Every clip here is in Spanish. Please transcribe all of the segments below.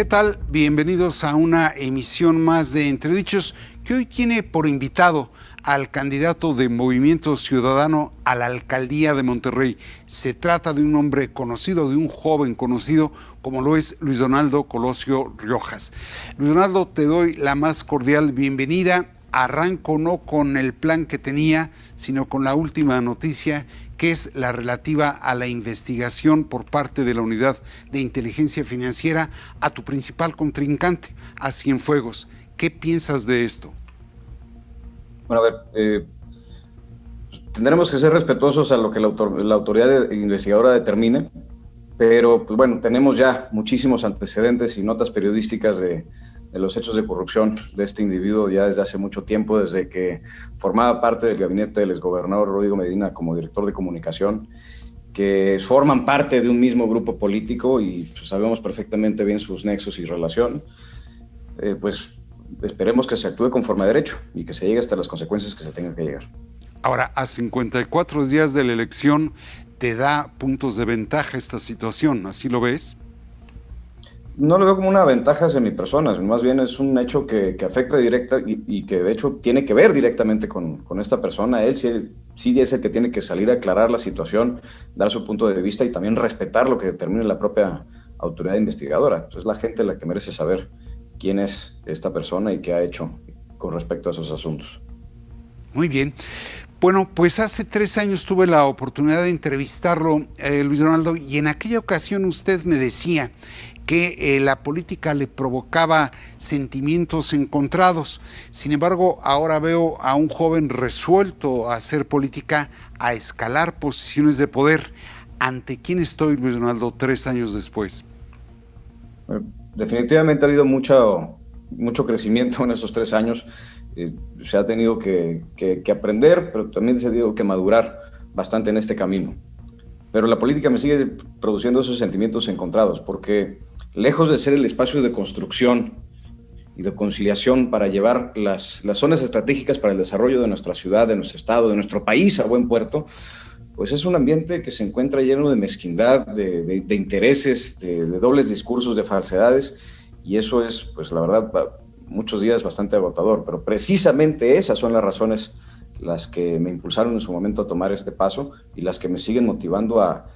¿Qué tal? Bienvenidos a una emisión más de Entredichos, que hoy tiene por invitado al candidato de Movimiento Ciudadano a la alcaldía de Monterrey. Se trata de un hombre conocido, de un joven conocido, como lo es Luis Donaldo Colosio Riojas. Luis Donaldo, te doy la más cordial bienvenida. Arranco no con el plan que tenía, sino con la última noticia, que es la relativa a la investigación por parte de la Unidad de Inteligencia Financiera a tu principal contrincante, a Cienfuegos. ¿Qué piensas de esto? Bueno, a ver, tendremos que ser respetuosos a lo que la autoridad investigadora determine, pero pues bueno, tenemos ya muchísimos antecedentes y notas periodísticas de los hechos de corrupción de este individuo ya desde hace mucho tiempo, desde que formaba parte del gabinete del exgobernador Rodrigo Medina como director de comunicación, que forman parte de un mismo grupo político y pues, sabemos perfectamente bien sus nexos y relación. Pues esperemos que se actúe conforme a derecho y que se llegue hasta las consecuencias que se tengan que llegar. Ahora, a 54 días de la elección, ¿te da puntos de ventaja esta situación? ¿Así lo ves? No lo veo como una ventaja hacia mi persona, más bien es un hecho que afecta directa y que de hecho tiene que ver directamente con esta persona. Él sí es el que tiene que salir a aclarar la situación, dar su punto de vista y también respetar lo que determine la propia autoridad investigadora. Es la gente la que merece saber quién es esta persona y qué ha hecho con respecto a esos asuntos. Muy bien. Bueno, pues hace 3 años tuve la oportunidad de entrevistarlo, Luis Donaldo, y en aquella ocasión usted me decía que la política le provocaba sentimientos encontrados. Sin embargo, ahora veo a un joven resuelto a hacer política, a escalar posiciones de poder. ¿Ante quién estoy, Luis Donaldo, 3 años después? Definitivamente ha habido mucho crecimiento en esos 3 años. Se ha tenido que aprender, pero también se ha tenido que madurar bastante en este camino. Pero la política me sigue produciendo esos sentimientos encontrados, porque lejos de ser el espacio de construcción y de conciliación para llevar las zonas estratégicas para el desarrollo de nuestra ciudad, de nuestro estado, de nuestro país a buen puerto, pues es un ambiente que se encuentra lleno de mezquindad, de intereses, de dobles discursos, de falsedades, y eso es, pues la verdad, muchos días bastante agotador, pero precisamente esas son las razones las que me impulsaron en su momento a tomar este paso y las que me siguen motivando a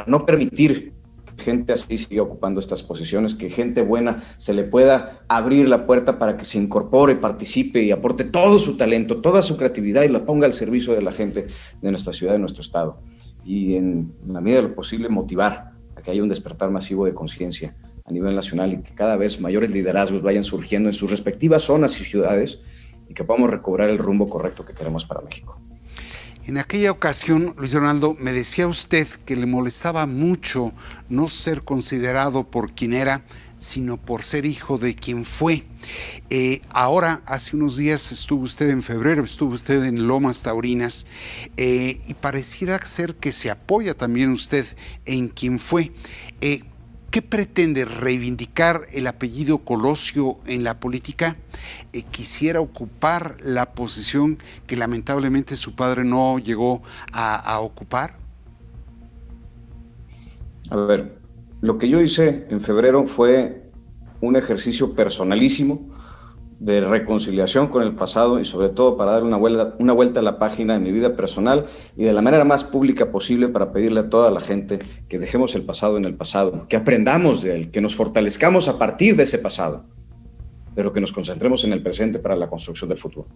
no permitir que gente así siga ocupando estas posiciones, que gente buena se le pueda abrir la puerta para que se incorpore, participe y aporte todo su talento, toda su creatividad y la ponga al servicio de la gente de nuestra ciudad, de nuestro estado. Y en la medida de lo posible motivar a que haya un despertar masivo de conciencia a nivel nacional y que cada vez mayores liderazgos vayan surgiendo en sus respectivas zonas y ciudades y que podamos recobrar el rumbo correcto que queremos para México. En aquella ocasión, Luis Donaldo, me decía usted que le molestaba mucho no ser considerado por quien era, sino por ser hijo de quien fue. Ahora, hace unos días en febrero estuvo usted en Lomas Taurinas y pareciera ser que se apoya también usted en quien fue. ¿Qué pretende? ¿Reivindicar el apellido Colosio en la política? ¿Quisiera ocupar la posición que lamentablemente su padre no llegó a ocupar? A ver, lo que yo hice en febrero fue un ejercicio personalísimo de reconciliación con el pasado y sobre todo para dar una vuelta a la página de mi vida personal y de la manera más pública posible para pedirle a toda la gente que dejemos el pasado en el pasado, que aprendamos de él, que nos fortalezcamos a partir de ese pasado, pero que nos concentremos en el presente para la construcción del futuro.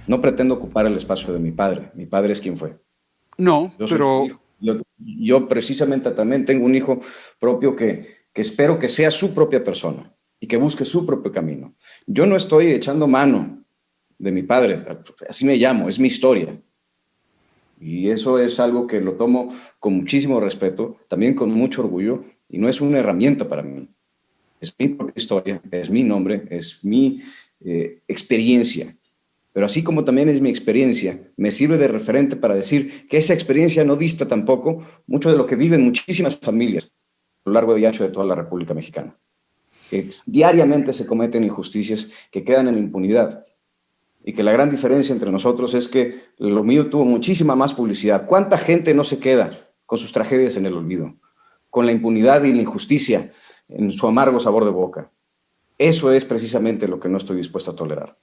No pretendo ocupar el espacio de mi padre es quien fue. No, pero... Yo precisamente también tengo un hijo propio que espero que sea su propia persona y que busque su propio camino. Yo no estoy echando mano de mi padre, así me llamo, es mi historia. Y eso es algo que lo tomo con muchísimo respeto, también con mucho orgullo, y no es una herramienta para mí. Es mi propia historia, es mi nombre, es mi experiencia. Pero así como también es mi experiencia, me sirve de referente para decir que esa experiencia no dista tampoco mucho de lo que viven muchísimas familias a lo largo y ancho de toda la República Mexicana. Que diariamente se cometen injusticias que quedan en impunidad y que la gran diferencia entre nosotros es que lo mío tuvo muchísima más publicidad. ¿Cuánta gente no se queda con sus tragedias en el olvido? Con la impunidad y la injusticia en su amargo sabor de boca. Eso es precisamente lo que no estoy dispuesto a tolerar.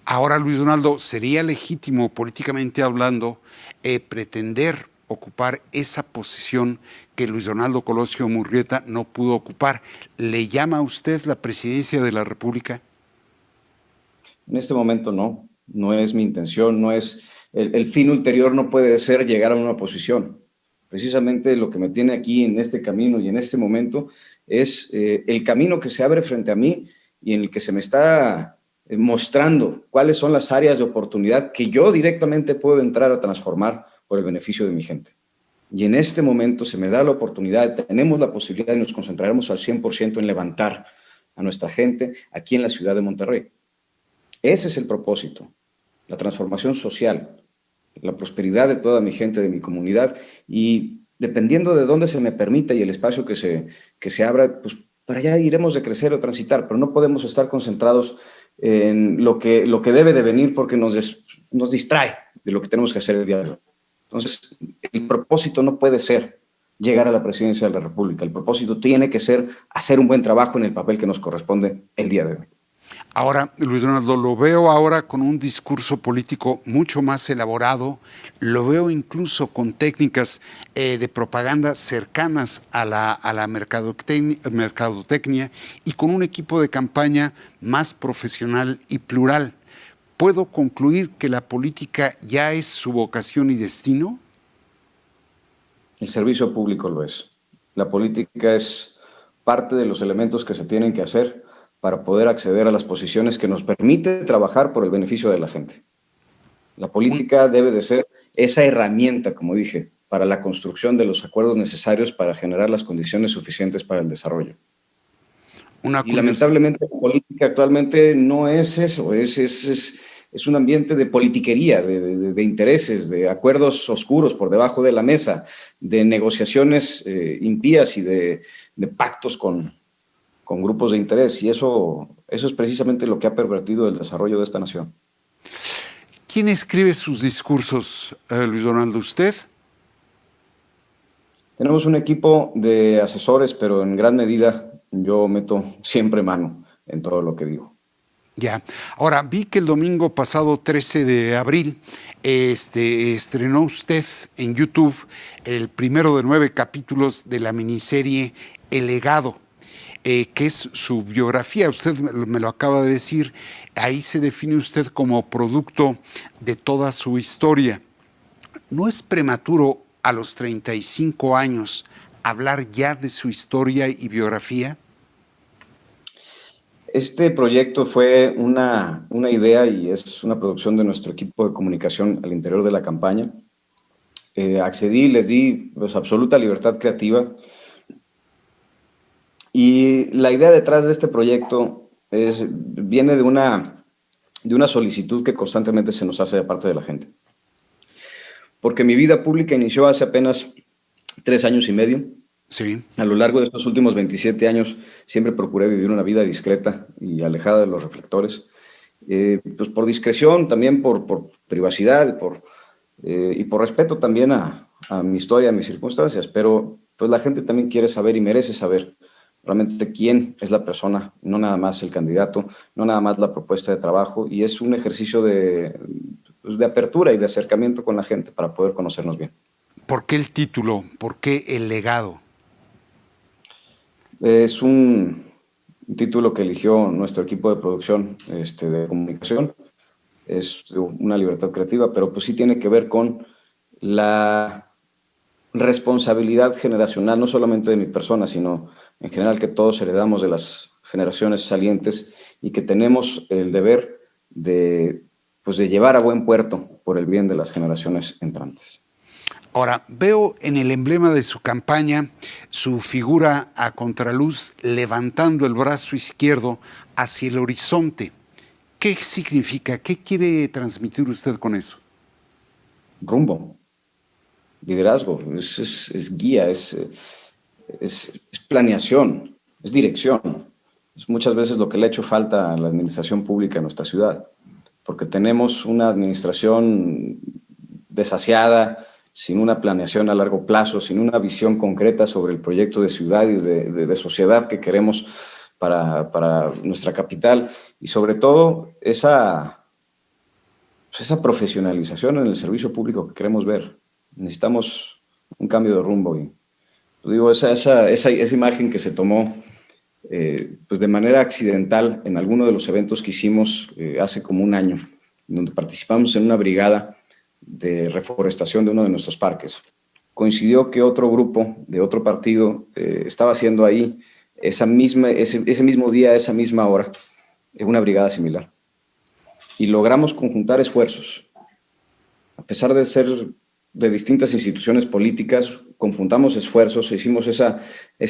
Ahora, Luis Donaldo, ¿sería legítimo, políticamente hablando, pretender ocupar esa posición que Luis Donaldo Colosio Murrieta no pudo ocupar? ¿Le llama a usted la presidencia de la República? En este momento no es mi intención, no es el fin ulterior, no puede ser llegar a una posición. Precisamente lo que me tiene aquí en este camino y en este momento es el camino que se abre frente a mí y en el que se me está mostrando cuáles son las áreas de oportunidad que yo directamente puedo entrar a transformar por el beneficio de mi gente. Y en este momento se me da la oportunidad, tenemos la posibilidad y nos concentraremos al 100% en levantar a nuestra gente aquí en la ciudad de Monterrey. Ese es el propósito, la transformación social, la prosperidad de toda mi gente, de mi comunidad, y dependiendo de dónde se me permita y el espacio que se abra, pues para allá iremos de crecer o transitar, pero no podemos estar concentrados en lo que debe de venir porque nos distrae de lo que tenemos que hacer el día de hoy. Entonces, el propósito no puede ser llegar a la presidencia de la República, el propósito tiene que ser hacer un buen trabajo en el papel que nos corresponde el día de hoy. Ahora, Luis Donaldo, lo veo ahora con un discurso político mucho más elaborado, lo veo incluso con técnicas de propaganda cercanas a la mercadotecnia y con un equipo de campaña más profesional y plural. ¿Puedo concluir que la política ya es su vocación y destino? El servicio público lo es. La política es parte de los elementos que se tienen que hacer para poder acceder a las posiciones que nos permite trabajar por el beneficio de la gente. La política debe de ser esa herramienta, como dije, para la construcción de los acuerdos necesarios para generar las condiciones suficientes para el desarrollo. Y lamentablemente la política actualmente no es eso, es un ambiente de politiquería, de intereses, de acuerdos oscuros por debajo de la mesa, de negociaciones impías y de pactos con grupos de interés, y eso es precisamente lo que ha pervertido el desarrollo de esta nación. ¿Quién escribe sus discursos, Luis Donaldo? ¿Usted? Tenemos un equipo de asesores, pero en gran medida yo meto siempre mano en todo lo que digo. Ya. Ahora, vi que el domingo pasado, 13 de abril, estrenó usted en YouTube el primero de 9 capítulos de la miniserie El Legado, que es su biografía. Usted me lo acaba de decir. Ahí se define usted como producto de toda su historia. ¿No es prematuro a los 35 años hablar ya de su historia y biografía? Este proyecto fue una idea y es una producción de nuestro equipo de comunicación al interior de la campaña. Accedí, les di pues, absoluta libertad creativa. Y la idea detrás de este proyecto viene de una solicitud que constantemente se nos hace de parte de la gente. Porque mi vida pública inició hace apenas 3 años y medio. Sí. A lo largo de estos últimos 27 años siempre procuré vivir una vida discreta y alejada de los reflectores. Pues por discreción, también por privacidad y por respeto también a mi historia, a mis circunstancias. Pero pues la gente también quiere saber y merece saber realmente quién es la persona, no nada más el candidato, no nada más la propuesta de trabajo, y es un ejercicio de apertura y de acercamiento con la gente para poder conocernos bien. ¿Por qué el título? ¿Por qué El Legado? Es un título que eligió nuestro equipo de producción de comunicación. Es una libertad creativa, pero pues sí tiene que ver con la responsabilidad generacional, no solamente de mi persona, sino en general que todos heredamos de las generaciones salientes y que tenemos el deber de llevar a buen puerto por el bien de las generaciones entrantes. Ahora, veo en el emblema de su campaña su figura a contraluz levantando el brazo izquierdo hacia el horizonte. ¿Qué significa? ¿Qué quiere transmitir usted con eso? Rumbo, liderazgo, es guía, es planeación, es dirección. Es muchas veces lo que le ha hecho falta a la administración pública en nuestra ciudad, porque tenemos una administración desasiada, sin una planeación a largo plazo, sin una visión concreta sobre el proyecto de ciudad y de sociedad que queremos para nuestra capital, y sobre todo esa profesionalización en el servicio público que queremos ver. Necesitamos un cambio de rumbo. Y pues digo, esa imagen que se tomó pues de manera accidental en alguno de los eventos que hicimos hace como un año, donde participamos en una brigada de reforestación de uno de nuestros parques. Coincidió que otro grupo de otro partido estaba haciendo ahí ese mismo día, esa misma hora, una brigada similar. Y logramos conjuntar esfuerzos. A pesar de ser de distintas instituciones políticas, conjuntamos esfuerzos, hicimos esa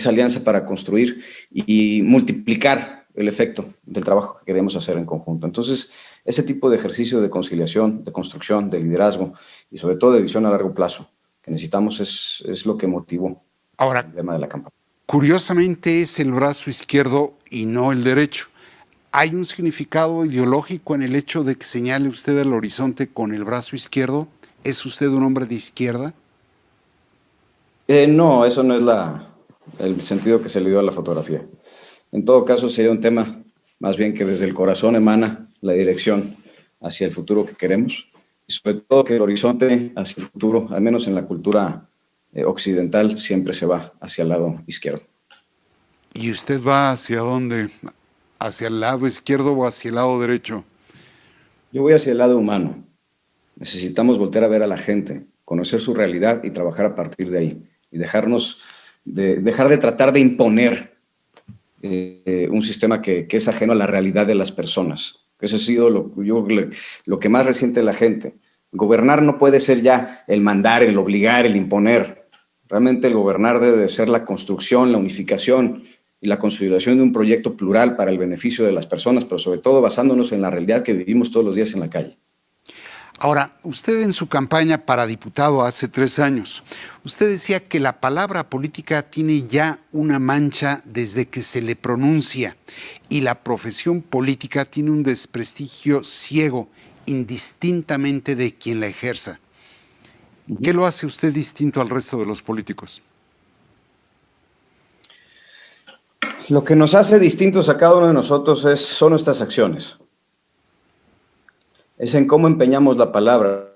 alianza para construir y multiplicar el efecto del trabajo que queremos hacer en conjunto. Entonces, ese tipo de ejercicio de conciliación, de construcción, de liderazgo y sobre todo de visión a largo plazo que necesitamos es lo que motivó el tema de la campaña. Curiosamente es el brazo izquierdo y no el derecho. ¿Hay un significado ideológico en el hecho de que señale usted el horizonte con el brazo izquierdo? ¿Es usted un hombre de izquierda? No, eso no es el sentido que se le dio a la fotografía. En todo caso, sería un tema más bien que desde el corazón emana la dirección hacia el futuro que queremos, y sobre todo que el horizonte hacia el futuro, al menos en la cultura occidental, siempre se va hacia el lado izquierdo. ¿Y usted va hacia dónde? ¿Hacia el lado izquierdo o hacia el lado derecho? Yo voy hacia el lado humano. Necesitamos voltear a ver a la gente, conocer su realidad y trabajar a partir de ahí. Y dejar de tratar de imponer un sistema que es ajeno a la realidad de las personas. Eso ha sido lo que más resiente la gente. Gobernar no puede ser ya el mandar, el obligar, el imponer. Realmente el gobernar debe de ser la construcción, la unificación y la consolidación de un proyecto plural para el beneficio de las personas, pero sobre todo basándonos en la realidad que vivimos todos los días en la calle. Ahora, usted en su campaña para diputado hace 3 años, usted decía que la palabra política tiene ya una mancha desde que se le pronuncia y la profesión política tiene un desprestigio ciego, indistintamente de quien la ejerza. ¿Qué lo hace usted distinto al resto de los políticos? Lo que nos hace distintos a cada uno de nosotros son nuestras acciones. Es en cómo empeñamos la palabra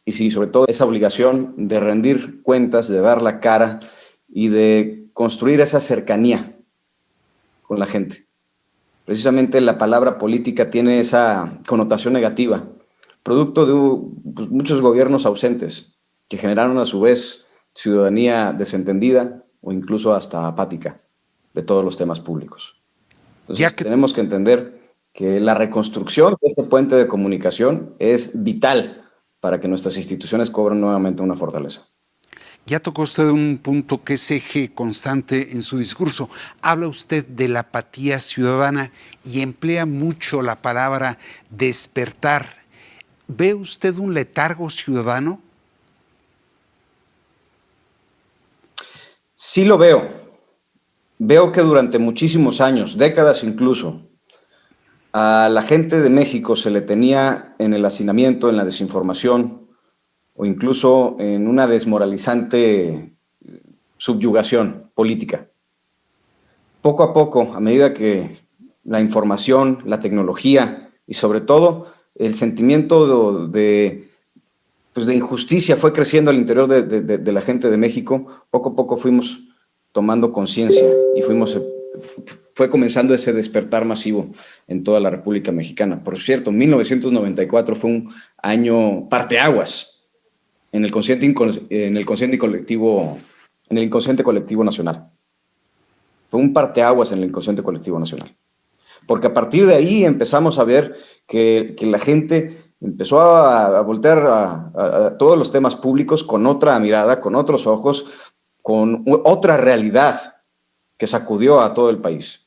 y sí, sobre todo esa obligación de rendir cuentas, de dar la cara y de construir esa cercanía con la gente. Precisamente la palabra política tiene esa connotación negativa, producto de muchos gobiernos ausentes que generaron a su vez ciudadanía desentendida o incluso hasta apática de todos los temas públicos. Entonces, tenemos que entender que la reconstrucción de este puente de comunicación es vital para que nuestras instituciones cobren nuevamente una fortaleza. Ya tocó usted un punto que es eje constante en su discurso. Habla usted de la apatía ciudadana y emplea mucho la palabra despertar. ¿Ve usted un letargo ciudadano? Sí lo veo. Veo que durante muchísimos años, décadas incluso, a la gente de México se le tenía en el hacinamiento, en la desinformación o incluso en una desmoralizante subyugación política. Poco a poco, a medida que la información, la tecnología y sobre todo el sentimiento de injusticia fue creciendo al interior de la gente de México, poco a poco fuimos tomando conciencia y fue comenzando ese despertar masivo en toda la República Mexicana. Por cierto, 1994 fue un año parteaguas en el inconsciente colectivo nacional. Fue un parteaguas en el inconsciente colectivo nacional. Porque a partir de ahí empezamos a ver que la gente empezó a voltear a todos los temas públicos con otra mirada, con otros ojos, con otra realidad que sacudió a todo el país.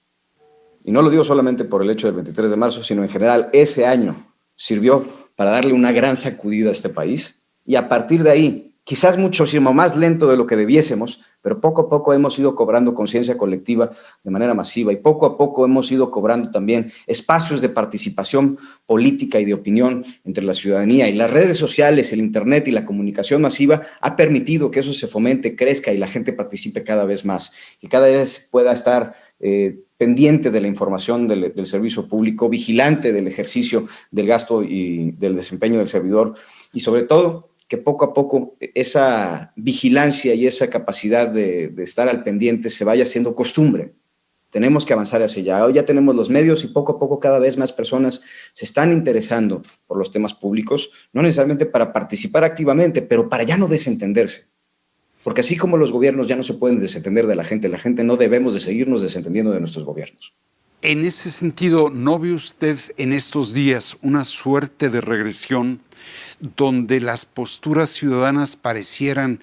Y no lo digo solamente por el hecho del 23 de marzo, sino en general ese año sirvió para darle una gran sacudida a este país. Y a partir de ahí, quizás muchísimo más lento de lo que debiésemos, pero poco a poco hemos ido cobrando conciencia colectiva de manera masiva y poco a poco hemos ido cobrando también espacios de participación política y de opinión entre la ciudadanía. Y las redes sociales, el internet y la comunicación masiva ha permitido que eso se fomente, crezca y la gente participe cada vez más y cada vez pueda estar pendiente de la información del servicio público, vigilante del ejercicio del gasto y del desempeño del servidor y sobre todo que poco a poco esa vigilancia y esa capacidad de estar al pendiente se vaya haciendo costumbre. Tenemos que avanzar hacia allá. Hoy ya tenemos los medios y poco a poco cada vez más personas se están interesando por los temas públicos, no necesariamente para participar activamente, pero para ya no desentenderse. Porque así como los gobiernos ya no se pueden desentender de la gente no debemos de seguirnos desentendiendo de nuestros gobiernos. En ese sentido, ¿no ve usted en estos días una suerte de regresión donde las posturas ciudadanas parecieran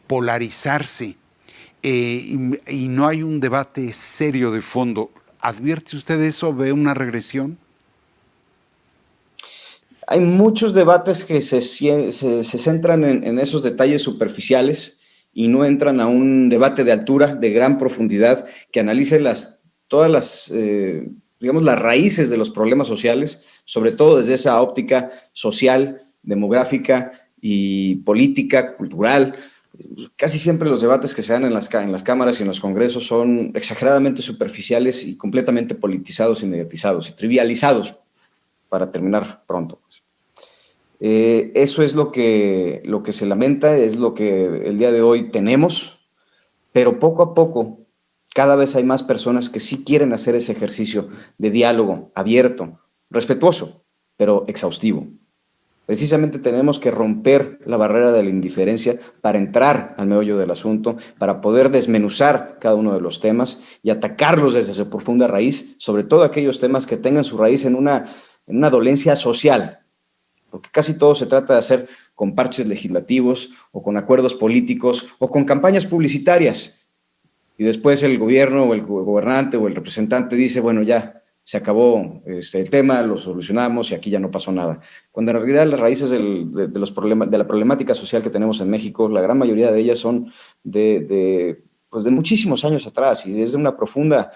polarizarse y no hay un debate serio de fondo? ¿Advierte usted eso? ¿Ve una regresión? Hay muchos debates que se centran en esos detalles superficiales y no entran a un debate de altura, de gran profundidad, que analice todas las, digamos, las raíces de los problemas sociales, sobre todo desde esa óptica social, demográfica y política, cultural. Casi siempre los debates que se dan en las cámaras y en los congresos son exageradamente superficiales y completamente politizados y mediatizados y trivializados, para terminar pronto. Eso es lo que se lamenta, es lo que el día de hoy tenemos, pero poco a poco cada vez hay más personas que sí quieren hacer ese ejercicio de diálogo abierto, respetuoso, pero exhaustivo. Precisamente tenemos que romper la barrera de la indiferencia para entrar al meollo del asunto, para poder desmenuzar cada uno de los temas y atacarlos desde su profunda raíz, sobre todo aquellos temas que tengan su raíz en una dolencia social, porque casi todo se trata de hacer con parches legislativos o con acuerdos políticos o con campañas publicitarias. Y después el gobierno o el gobernante o el representante dice, bueno, ya se acabó el tema, lo solucionamos y aquí ya no pasó nada. Cuando en realidad las raíces de la problemática social que tenemos en México, la gran mayoría de ellas son de muchísimos años atrás y es de una profunda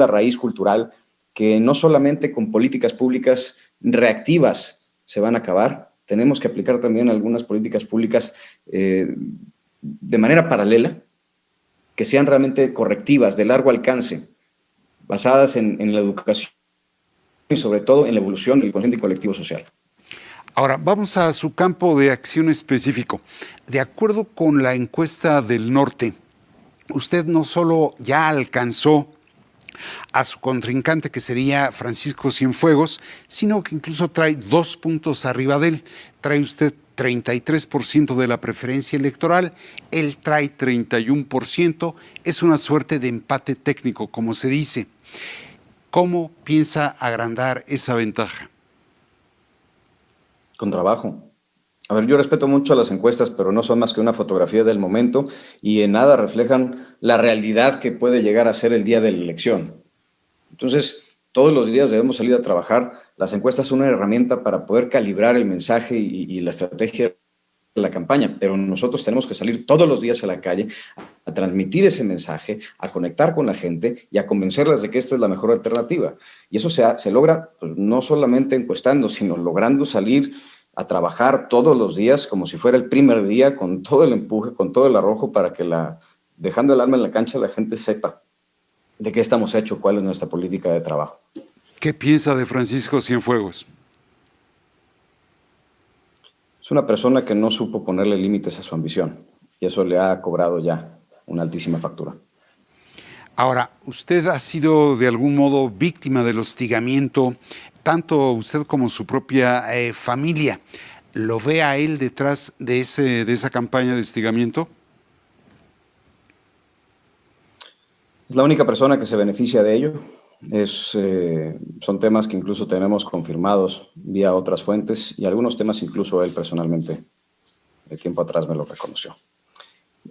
raíz cultural que no solamente con políticas públicas reactivas se van a acabar, tenemos que aplicar también algunas políticas públicas de manera paralela, que sean realmente correctivas, de largo alcance, basadas en la educación y sobre todo en la evolución del consciente colectivo social. Ahora, vamos a su campo de acción específico. De acuerdo con la encuesta del Norte, usted no solo ya alcanzó a su contrincante, que sería Francisco Cienfuegos, sino que incluso trae 2 puntos arriba de él. Trae usted 33% de la preferencia electoral, él trae 31%, es una suerte de empate técnico, como se dice. ¿Cómo piensa agrandar esa ventaja? Con trabajo. A ver, yo respeto mucho las encuestas, pero no son más que una fotografía del momento y en nada reflejan la realidad que puede llegar a ser el día de la elección. Entonces, todos los días debemos salir a trabajar. Las encuestas son una herramienta para poder calibrar el mensaje y la estrategia de la campaña, pero nosotros tenemos que salir todos los días a la calle a transmitir ese mensaje, a conectar con la gente y a convencerlas de que esta es la mejor alternativa. Y eso se logra pues, no solamente encuestando, sino logrando salir a trabajar todos los días como si fuera el primer día, con todo el empuje, con todo el arrojo, para que dejando el alma en la cancha, la gente sepa de qué estamos hechos, cuál es nuestra política de trabajo. ¿Qué piensa de Francisco Cienfuegos? Es una persona que no supo ponerle límites a su ambición y eso le ha cobrado ya una altísima factura. Ahora, usted ha sido de algún modo víctima del hostigamiento, tanto usted como su propia familia. ¿Lo ve a él detrás de esa campaña de hostigamiento? Es la única persona que se beneficia de ello. Son temas que incluso tenemos confirmados vía otras fuentes y algunos temas incluso él personalmente de tiempo atrás me lo reconoció.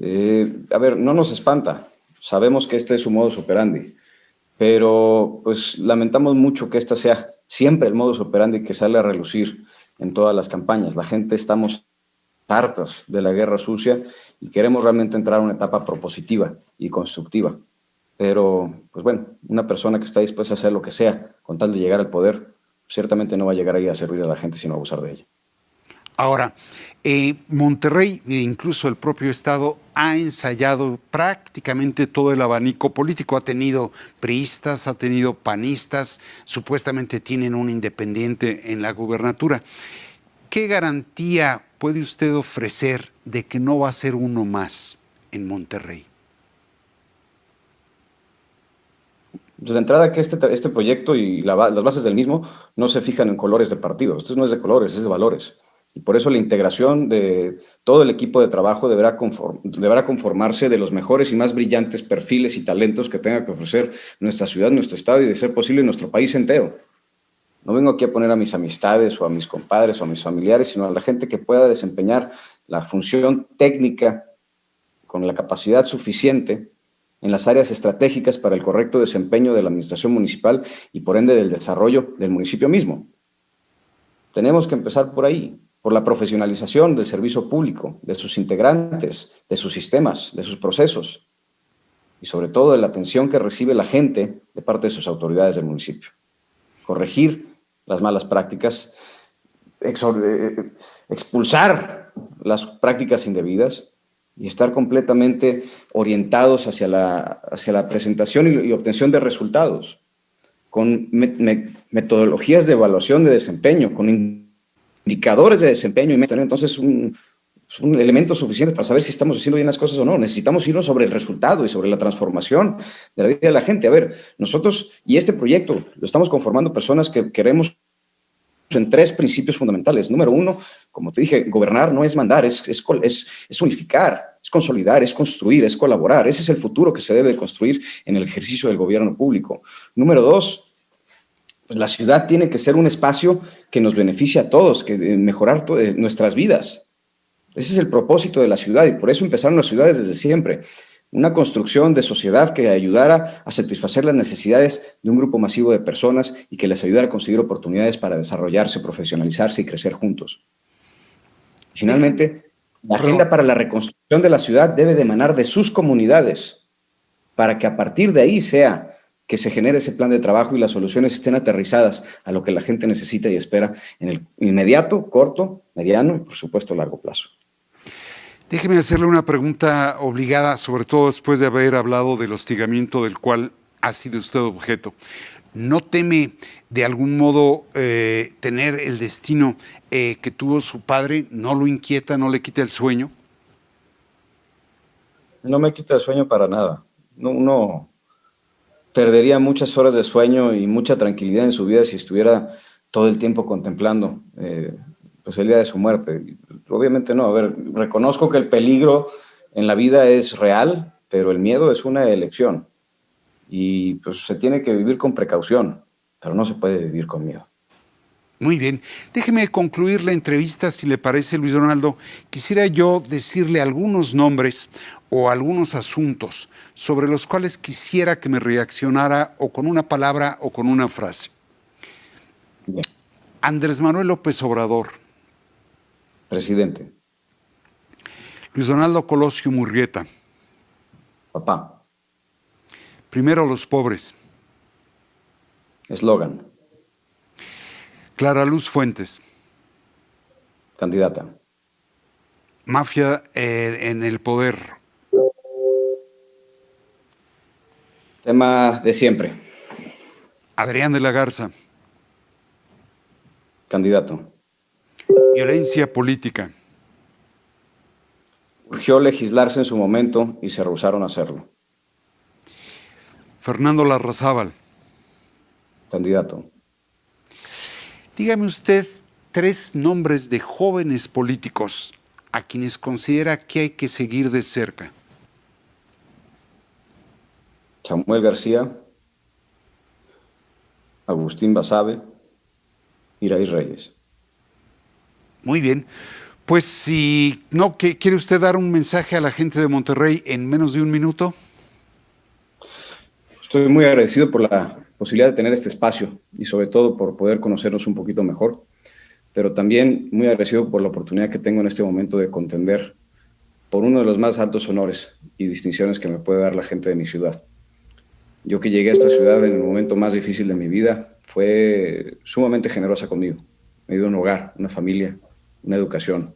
A ver, no nos espanta. Sabemos que este es su modus operandi, pero pues lamentamos mucho que este sea siempre el modus operandi que sale a relucir en todas las campañas. La gente estamos hartos de la guerra sucia y queremos realmente entrar a una etapa propositiva y constructiva. Pero, pues bueno, una persona que está dispuesta a hacer lo que sea con tal de llegar al poder, ciertamente no va a llegar ahí a servir a la gente, sino a abusar de ella. Ahora, Monterrey, e incluso el propio Estado, ha ensayado prácticamente todo el abanico político. Ha tenido priistas, ha tenido panistas, supuestamente tienen un independiente en la gubernatura. ¿Qué garantía puede usted ofrecer de que no va a ser uno más en Monterrey? De entrada que este proyecto y las bases del mismo no se fijan en colores de partidos. Esto no es de colores, es de valores. Y por eso la integración de todo el equipo de trabajo deberá conformarse de los mejores y más brillantes perfiles y talentos que tenga que ofrecer nuestra ciudad, nuestro estado y, de ser posible, nuestro país entero. No vengo aquí a poner a mis amistades o a mis compadres o a mis familiares, sino a la gente que pueda desempeñar la función técnica con la capacidad suficiente en las áreas estratégicas para el correcto desempeño de la administración municipal y, por ende, del desarrollo del municipio mismo. Tenemos que empezar por ahí, por la profesionalización del servicio público, de sus integrantes, de sus sistemas, de sus procesos y, sobre todo, de la atención que recibe la gente de parte de sus autoridades del municipio. Corregir las malas prácticas, expulsar las prácticas indebidas y estar completamente orientados hacia la presentación y obtención de resultados, con metodologías de evaluación de desempeño, con indicadores de desempeño y tener entonces un elemento suficiente para saber si estamos haciendo bien las cosas o no. Necesitamos irnos sobre el resultado y sobre la transformación de la vida de la gente. A ver, nosotros y este proyecto lo estamos conformando personas que queremos en 3 principios fundamentales. Número 1, como te dije, gobernar no es mandar, es unificar, es consolidar, es construir, es colaborar. Ese es el futuro que se debe construir en el ejercicio del gobierno público. Número 2, pues la ciudad tiene que ser un espacio que nos beneficie a todos, que mejorar nuestras vidas. Ese es el propósito de la ciudad y por eso empezaron las ciudades desde siempre. Una construcción de sociedad que ayudara a satisfacer las necesidades de un grupo masivo de personas y que les ayudara a conseguir oportunidades para desarrollarse, profesionalizarse y crecer juntos. Finalmente, la agenda para la reconstrucción de la ciudad debe de emanar de sus comunidades para que a partir de ahí sea que se genere ese plan de trabajo y las soluciones estén aterrizadas a lo que la gente necesita y espera en el inmediato, corto, mediano y, por supuesto, largo plazo. Déjeme hacerle una pregunta obligada, sobre todo después de haber hablado del hostigamiento del cual ha sido usted objeto. ¿No teme de algún modo tener el destino que tuvo su padre? ¿No lo inquieta, no le quita el sueño? No me quita el sueño para nada. Uno perdería muchas horas de sueño y mucha tranquilidad en su vida si estuviera todo el tiempo contemplando pues el día de su muerte. Obviamente no. A ver, reconozco que el peligro en la vida es real, pero el miedo es una elección. Y pues se tiene que vivir con precaución, pero no se puede vivir con miedo. Muy bien. Déjeme concluir la entrevista, si le parece, Luis Donaldo. Quisiera yo decirle algunos nombres o algunos asuntos sobre los cuales quisiera que me reaccionara o con una palabra o con una frase. Bien. Andrés Manuel López Obrador. Presidente. Luis Donaldo Colosio Murrieta. Papá. Primero los pobres. Eslogan. Clara Luz Fuentes. Candidata. Mafia en el poder. Tema de siempre. Adrián de la Garza. Candidato. Violencia política. Urgió legislarse en su momento y se rehusaron a hacerlo. Fernando Larrazábal. Candidato. Dígame usted 3 nombres de jóvenes políticos a quienes considera que hay que seguir de cerca. Samuel García, Agustín Basabe, Iraí Reyes. Muy bien. Pues si no, ¿quiere usted dar un mensaje a la gente de Monterrey en menos de un minuto? Estoy muy agradecido por la posibilidad de tener este espacio y sobre todo por poder conocernos un poquito mejor. pero también muy agradecido por la oportunidad que tengo en este momento de contender por uno de los más altos honores y distinciones que me puede dar la gente de mi ciudad. Yo que llegué a esta ciudad en el momento más difícil de mi vida, fue sumamente generosa conmigo. Me dio un hogar, una familia, una educación,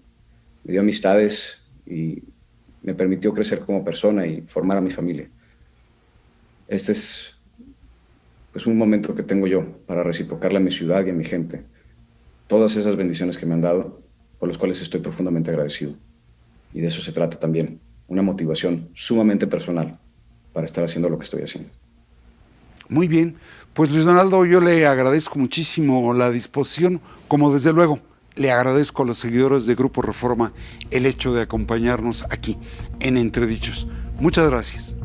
me dio amistades y me permitió crecer como persona y formar a mi familia. Este es un momento que tengo yo para reciprocarle a mi ciudad y a mi gente todas esas bendiciones que me han dado, por las cuales estoy profundamente agradecido. Y de eso se trata también, una motivación sumamente personal para estar haciendo lo que estoy haciendo. Muy bien, pues Luis Donaldo, yo le agradezco muchísimo la disposición, como desde luego le agradezco a los seguidores de Grupo Reforma el hecho de acompañarnos aquí en Entredichos. Muchas gracias.